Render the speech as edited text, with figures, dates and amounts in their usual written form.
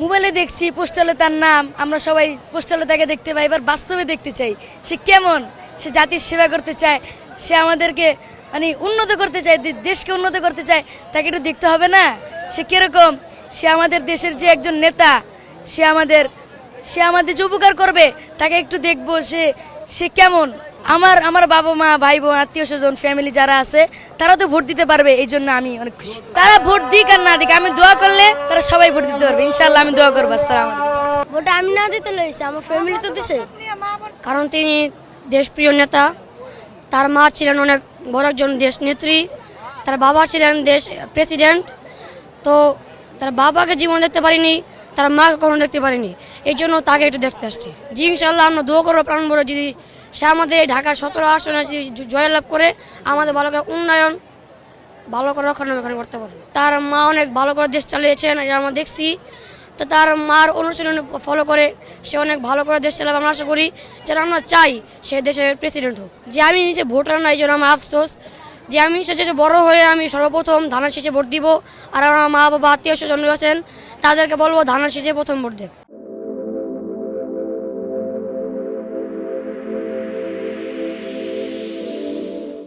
মোবাইলে দেখছি, পোস্টালে তার নাম, আমরা সবাই পোস্টালে তাকে দেখতে পাই, এবার বাস্তবে দেখতে চাই সে কেমন, সে জাতির সেবা করতে চায়, সে আমাদেরকে মানে উন্নত করতে চায়, দেশকে উন্নত করতে চায়, তাকে একটু দেখতে হবে না সে কিরকম, সে আমাদের দেশের যে একজন নেতা, সে আমাদের যে উপকার করবে তাকে একটু দেখবো, সে কেমন। আমার বাবা মা ভাই বোন আত্মীয় স্বজন ফ্যামিলি যারা আছে তারা তো ভোট দিতে পারবে, এই জন্য আমি অনেক খুশি। তারা ভোট দিক আর না দিক, আমি দোয়া করলে তারা সবাই ভোট দিতে পারবে, ইনশাল্লাহ আমি দোয়া করবো। আসসালামু আলাইকুম। ভোট আমি না দিতে লইছি, আমার ফ্যামিলি তো দিছে, কারণ তিনি দেশপ্রিয় নেতা। তার মা ছিলেন অনেক বড় একজন দেশ নেত্রী, তার বাবা ছিলেন দেশ প্রেসিডেন্ট। তো তার বাবাকে জীবন দেখতে পারিনি, তার মাকে কখনো দেখতে পারিনি, এই জন্য তাকে একটু দেখতে আসছি। জি ইনশাল্লাহ আমরা দোয়া করবো প্রাণ ভরে, যদি সে আমাদের ঢাকার 17 আসনে জয়লাভ করে আমাদের ভালো করে উন্নয়ন, ভালো করে রক্ষণাবেক্ষণ করতে পারে। তার মা অনেক ভালো করে দেশ চালিয়েছেন, এটা আমরা দেখছি। তো তার মার অনুশীলন ফলো করে সে অনেক ভালো করে দেশ চালাবে, আমরা আশা করি যেন আমরা চাই সে দেশের প্রেসিডেন্ট হোক। যে আমি নিজে ভোটার না, এই জন্য আমার আফসোস যে আমি শেষে বড় হয়ে আমি সর্বপ্রথম ধানের শীষে ভোট দিব, আর আমার মা বাবা আত্মীয় স্বজন আছেন তাদেরকে বলবো ধানের শীষে প্রথম ভোট দেব।